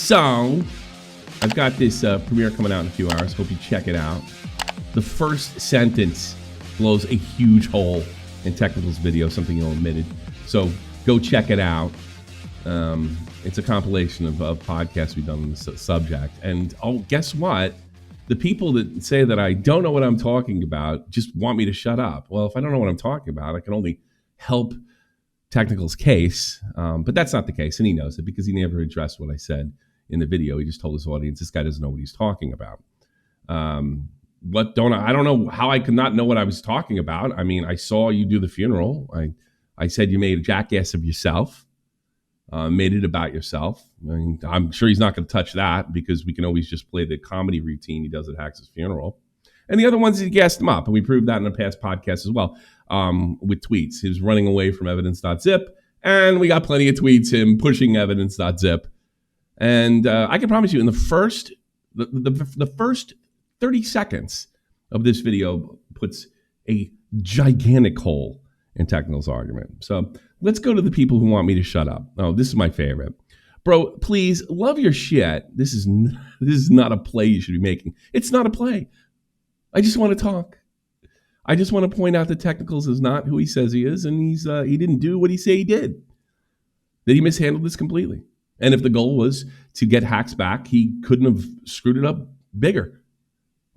So, I've got this premiere coming out in a few hours. Hope you check it out. The first sentence blows a huge hole in Technical's video, something he'll admitted. So, go check it out. It's a compilation of podcasts we've done on the subject. And, guess what? The people that say that I don't know what I'm talking about just want me to shut up. Well, if I don't know what I'm talking about, I can only help Technical's case. But that's not the case, and he knows it because he never addressed what I said in the video. He just told his audience, this guy doesn't know what he's talking about. I don't know how I could not know what I was talking about. I mean, I saw you do the funeral. I said you made a jackass of yourself, made it about yourself. I mean, I'm sure he's not going to touch that because we can always just play the comedy routine he does at HAX's funeral. And the other ones, he gassed him up. And we proved that in a past podcast as well with tweets. He was running away from evidence.zip. And we got plenty of tweets, him pushing evidence.zip. And I can promise you, in the first 30 seconds of this video puts a gigantic hole in Technical's argument. So let's go to the people who want me to shut up. Oh, this is my favorite. Bro, please, love your shit. This is not a play you should be making. It's not a play. I just want to talk. I just want to point out that Technicals is not who he says he is, and he didn't do what he said he did. That he mishandled this completely. And if the goal was to get HAX back, he couldn't have screwed it up bigger.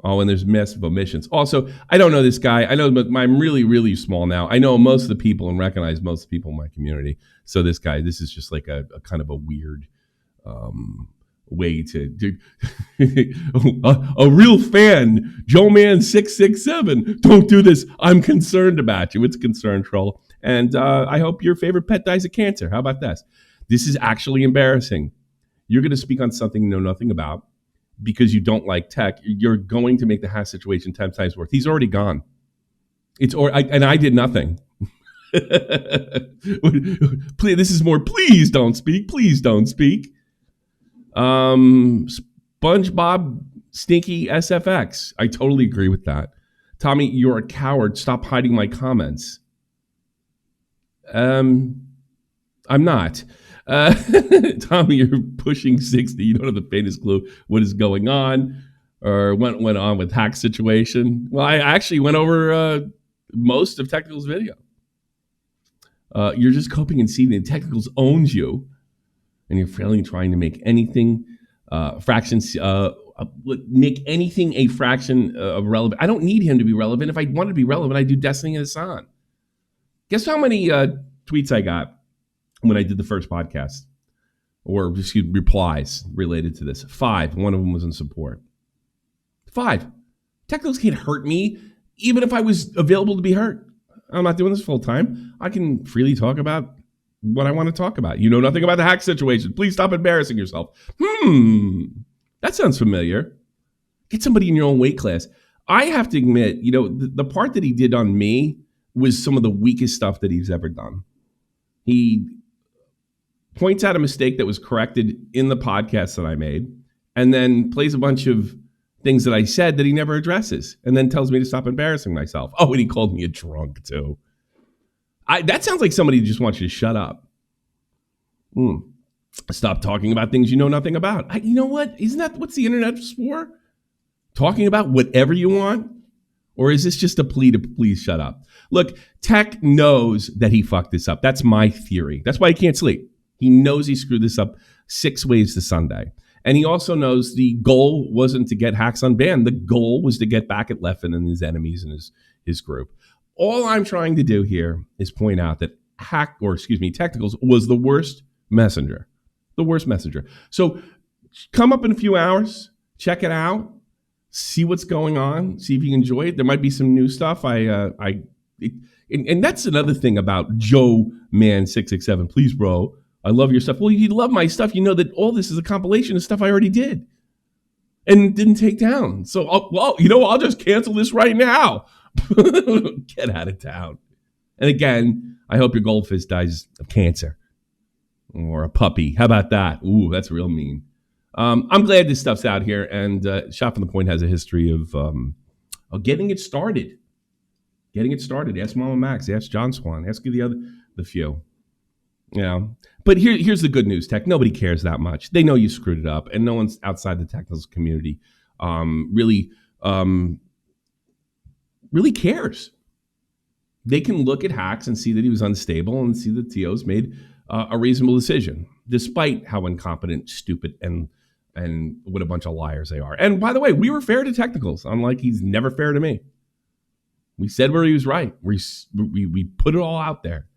Oh, and there's massive omissions. Also, I don't know this guy. I know, but I'm really, really small now. I know most of the people and recognize most of the people in my community. So this is just like a kind of a weird way to do. A real fan, Joe Man 667. Don't do this. I'm concerned about you. It's a concern, troll. And I hope your favorite pet dies of cancer. How about this? This is actually embarrassing. You're going to speak on something you know nothing about because you don't like tech. You're going to make the HAX situation 10 times worse. He's already gone. And I did nothing. Please, this is more. Please don't speak. Please don't speak. SpongeBob Stinky SFX. I totally agree with that. Tommy, you're a coward. Stop hiding my comments. I'm not. Tommy, you're pushing 60. You don't have the faintest clue what is going on or what went on with HAX situation. Well, I actually went over most of Technical's video. You're just coping and seething. Technicals owns you, and you're failing trying to make anything fractions make anything a fraction of relevant. I don't need him to be relevant. If I wanted to be relevant, I'd do Destiny and Hassan. Guess how many tweets I got when I did the first podcast, or replies related to this? 5. One of them was in support. 5. Technicals can't hurt me, even if I was available to be hurt. I'm not doing this full time. I can freely talk about what I want to talk about. You know nothing about the HAX situation. Please stop embarrassing yourself. That sounds familiar. Get somebody in your own weight class. I have to admit, the part that he did on me was some of the weakest stuff that he's ever done. He points out a mistake that was corrected in the podcast that I made, and then plays a bunch of things that I said that he never addresses, and then tells me to stop embarrassing myself. Oh, and he called me a drunk too. That sounds like somebody who just wants you to shut up. Stop talking about things you know nothing about. You know what? Isn't that what's the internet for? Talking about whatever you want? Or is this just a plea to please shut up? Look, Tech knows that he fucked this up. That's my theory. That's why he can't sleep. He knows he screwed this up 6 ways to Sunday. And he also knows the goal wasn't to get HAX unbanned. The goal was to get back at Leffen and his enemies and his group. All I'm trying to do here is point out that Technicals was the worst messenger. The worst messenger. So come up in a few hours, check it out, see what's going on, see if you enjoy it. There might be some new stuff. And that's another thing about Joe Man 667. Please, bro, I love your stuff. Well, you love my stuff. You know that all this is a compilation of stuff I already did and didn't take down. So, I'll just cancel this right now. Get out of town. And again, I hope your goldfish dies of cancer or a puppy. How about that? Ooh, that's real mean. I'm glad this stuff's out here, and Shot from the Point has a history of getting it started. Getting it started. Ask Mama Max. Ask John Swan. Ask the few. Yeah. But here's the good news, Tech. Nobody cares that much. They know you screwed it up, and no one's outside the technical community really cares. They can look at HAX and see that he was unstable and see that TOs made a reasonable decision, despite how incompetent, stupid, and what a bunch of liars they are. And by the way, we were fair to technicals, unlike he's never fair to me. We said where he was right. We put it all out there.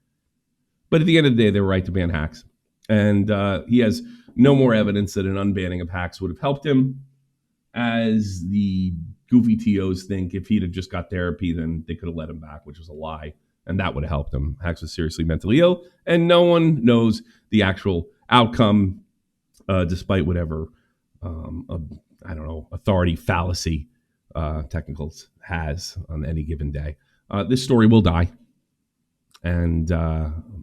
But at the end of the day, they were right to ban HAX. And he has no more evidence that an unbanning of HAX would have helped him, as the goofy TOs think if he'd have just got therapy, then they could have let him back, which was a lie. And that would have helped him. HAX was seriously mentally ill, and no one knows the actual outcome, despite whatever, authority fallacy technicals has on any given day. This story will die, and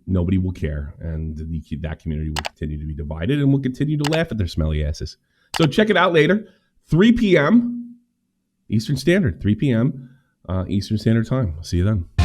nobody will care, and that community will continue to be divided, and will continue to laugh at their smelly asses. So check it out later, 3 p.m. Eastern Standard, 3 p.m. Eastern Standard Time. See you then.